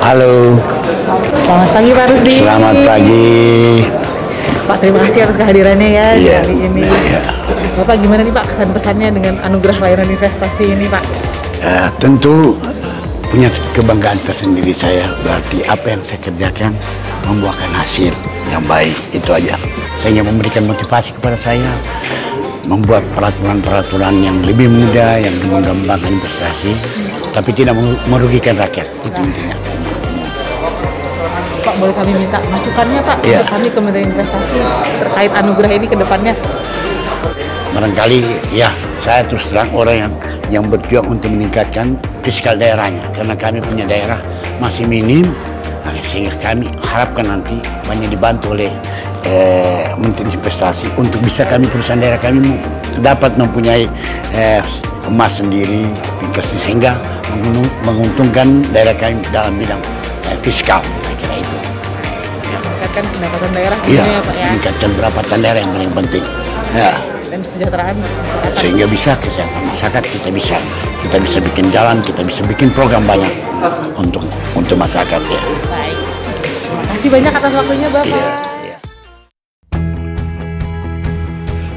Halo, Selamat pagi Pak Rusdi. selamat pagi. Pak, terima kasih atas kehadirannya ya Iya, kali ini. iya. Bapak gimana nih Pak kesan-pesannya dengan anugerah layanan investasi ini Pak? Tentu punya kebanggaan tersendiri saya, berarti apa yang saya kerjakan membuahkan hasil yang baik, itu aja. Saya ingin memberikan motivasi kepada saya, membuat peraturan-peraturan yang lebih mudah, yang mengembangkan investasi, tapi tidak merugikan rakyat, itu intinya. Pak, boleh kami minta masukannya Pak Iya. untuk kami Kementerian Investasi terkait anugerah ini ke depannya? Barangkali ya, saya terus terang orang yang berjuang untuk meningkatkan fiskal daerahnya, karena kami punya daerah masih minim, sehingga kami harapkan nanti banyak dibantu oleh Menteri Investasi untuk bisa kami perusahaan daerah kami dapat mempunyai emas sendiri, sehingga menguntungkan daerah kami dalam bidang fiskal, saya kira itu. Meningkatkan pendapatan daerah Iya, tentunya ya Pak ya, meningkatkan pendapatan daerah yang paling penting. Ya. dan kesejahteraan masyarakat. Sehingga bisa kesehatan masyarakat, kita bisa bikin jalan, kita bisa bikin program banyak untuk masyarakat ya. Baik. Terima kasih banyak atas waktunya Bapak. Iya.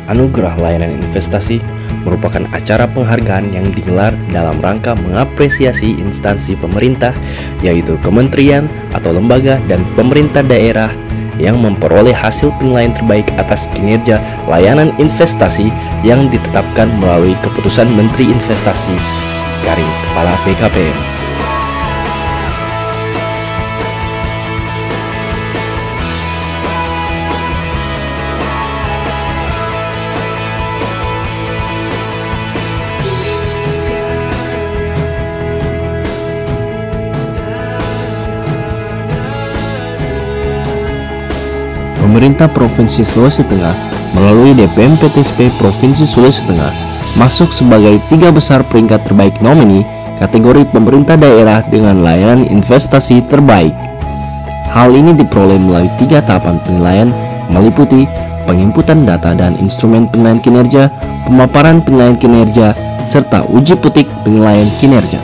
Anugerah Layanan Investasi merupakan acara penghargaan yang digelar dalam rangka mengapresiasi instansi pemerintah, yaitu kementerian atau lembaga dan pemerintah daerah yang memperoleh hasil penilaian terbaik atas kinerja layanan investasi yang ditetapkan melalui keputusan Menteri Investasi garing Kepala BKPM. Pemerintah Provinsi Sulawesi Tengah melalui DPM PTSP Provinsi Sulawesi Tengah masuk sebagai 3 besar peringkat terbaik nomini kategori pemerintah daerah dengan layanan investasi terbaik. Hal ini diperoleh melalui 3 tahapan penilaian meliputi penginputan data dan instrumen penilaian kinerja, pemaparan penilaian kinerja, serta uji petik penilaian kinerja.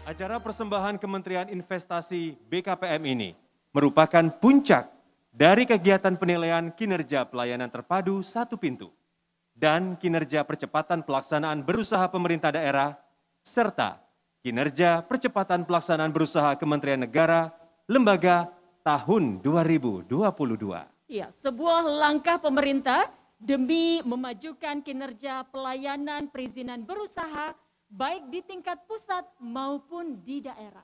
Acara persembahan Kementerian Investasi BKPM ini merupakan puncak dari kegiatan penilaian kinerja pelayanan terpadu satu pintu dan kinerja percepatan pelaksanaan berusaha pemerintah daerah serta kinerja percepatan pelaksanaan berusaha Kementerian Negara, lembaga tahun 2022. Ya, sebuah langkah pemerintah demi memajukan kinerja pelayanan perizinan berusaha baik di tingkat pusat maupun di daerah.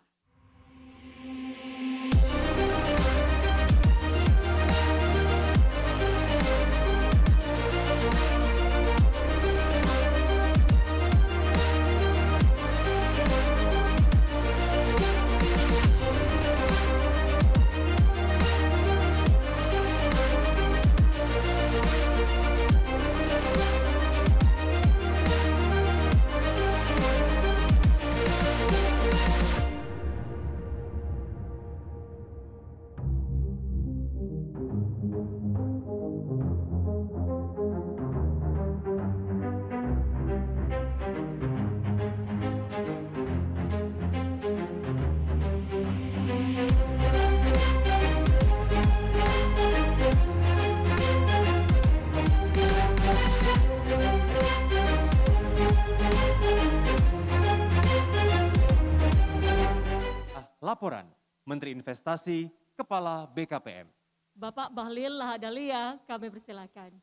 Laporan Menteri Investasi Kepala BKPM. Bapak Bahlil Lahadalia, kami persilakan.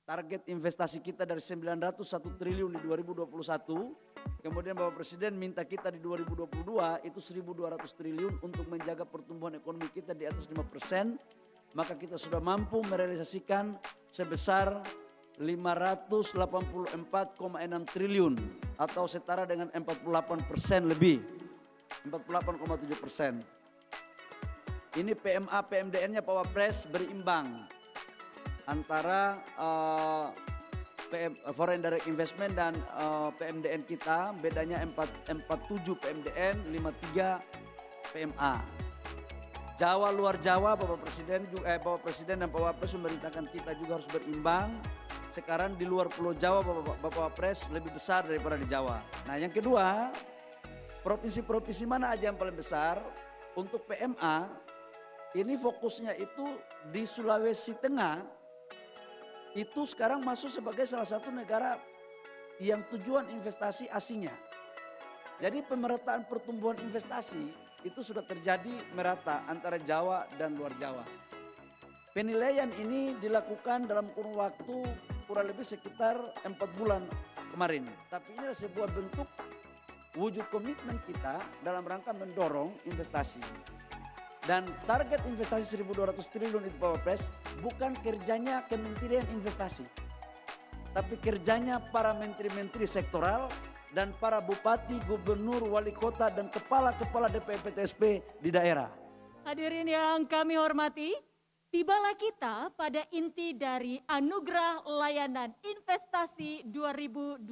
Target investasi kita dari 901 triliun di 2021 Kemudian Bapak Presiden minta kita di 2022 itu 1.200 triliun untuk menjaga pertumbuhan ekonomi kita di atas 5%. Maka kita sudah mampu merealisasikan sebesar 584,6 triliun atau setara dengan 48% lebih, 48,7%. Ini PMA PMDN-nya Pak Wapres berimbang antara Foreign Direct Investment dan PMDN kita, bedanya 47 PMDN, 53 PMA. Jawa luar Jawa Bapak Presiden dan Pak Wapres memerintahkan kita juga harus berimbang. Sekarang di luar Pulau Jawa Bapak Wapres lebih besar daripada di Jawa. Nah yang kedua, provinsi-provinsi mana aja yang paling besar? Untuk PMA ini fokusnya itu di Sulawesi Tengah. Itu sekarang masuk sebagai salah satu negara yang tujuan investasi asingnya. Jadi pemerataan pertumbuhan investasi itu sudah terjadi merata antara Jawa dan luar Jawa. Penilaian ini dilakukan dalam kurun waktu kurang lebih sekitar 4 bulan kemarin. Tapi ini adalah sebuah bentuk wujud komitmen kita dalam rangka mendorong investasi. Dan target investasi 1.200 triliun itu Pak Wapres bukan kerjanya Kementerian Investasi. Tapi kerjanya para menteri-menteri sektoral dan para bupati, gubernur, wali kota, dan kepala-kepala DPP-TSP di daerah. Hadirin yang kami hormati, tibalah kita pada inti dari Anugerah Layanan Investasi 2022,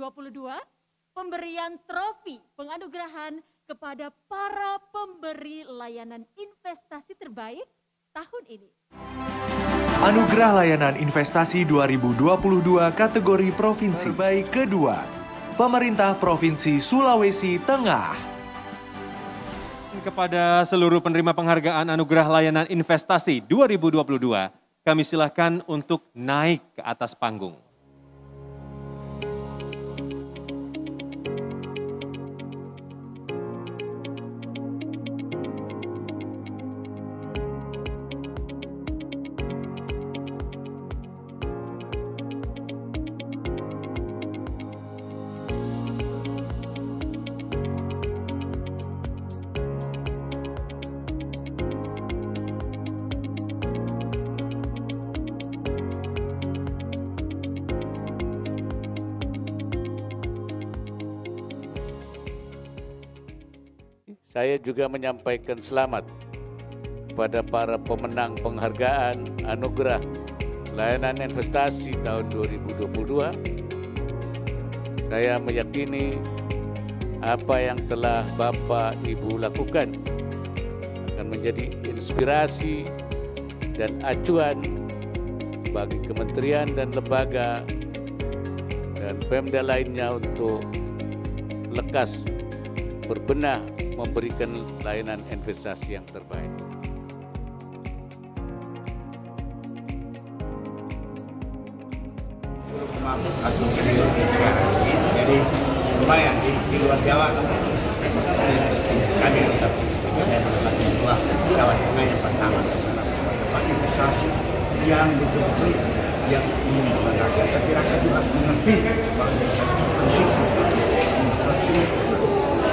pemberian trofi penganugerahan kepada para pemberi layanan investasi terbaik tahun ini. Anugerah Layanan Investasi 2022 kategori Provinsi Terbaik kedua, Pemerintah Provinsi Sulawesi Tengah. Kepada seluruh penerima penghargaan Anugerah Layanan Investasi 2022, kami silakan untuk naik ke atas panggung. Saya juga menyampaikan selamat kepada para pemenang penghargaan Anugerah Layanan Investasi tahun 2022. Saya meyakini apa yang telah Bapak Ibu lakukan akan menjadi inspirasi dan acuan bagi kementerian dan lembaga dan Pemda lainnya untuk lekas berbenah memberikan layanan investasi yang terbaik. Satu triliun sekarang ini, jadi lumayan di luar Jawa kami tetap saya menempatkan dua Jawa Tengah yang pertama tempat investasi yang betul-betul yang ingin rakyat, tapi rakyat juga mengerti bahwa penting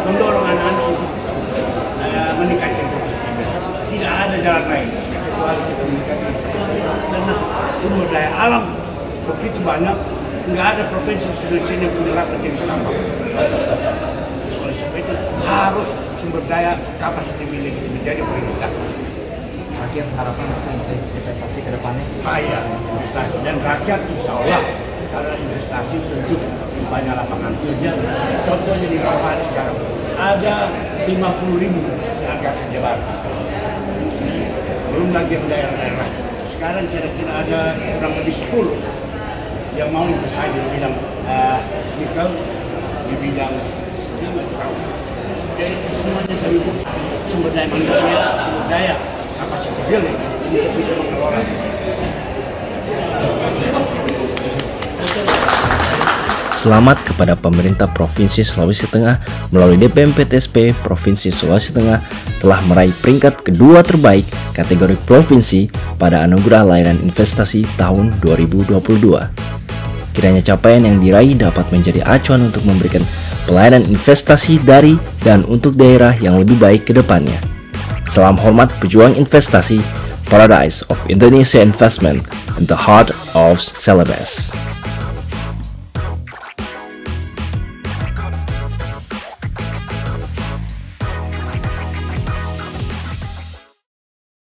mendorong anak-anak untuk meningkatkan tidak ada jalan lain kecuali kita meningkatkan karena sumber daya alam begitu banyak, nggak ada provinsi Indonesia yang punya lapangan jenis tambang. Oleh sebab itu harus sumber daya kapasitas milik menjadi prioritas. Rakyat harapan untuk investasi ke depannya? Iya, investasi dan rakyat insya Allah karena investasi tentu banyak lapangan kerja. Contohnya di Papua sekarang ada 50.000 tenaga kerja baru. Belum lagi yang daerah-daerah. Sekarang kira-kira ada kurang lebih 10 yang mau investasi di bidang nikel, di bidang timah. Jadi semuanya kami buka sumber daya manusia, sumber daya kapasitas building untuk bisa mengelola semuanya. Selamat kepada pemerintah Provinsi Sulawesi Tengah melalui DPMPTSP Provinsi Sulawesi Tengah telah meraih peringkat kedua terbaik kategori provinsi pada Anugerah Layanan Investasi tahun 2022. Kiranya capaian yang diraih dapat menjadi acuan untuk memberikan pelayanan investasi dari dan untuk daerah yang lebih baik ke depannya. Salam hormat pejuang investasi, Paradise of Indonesia Investment in the heart of Celebes.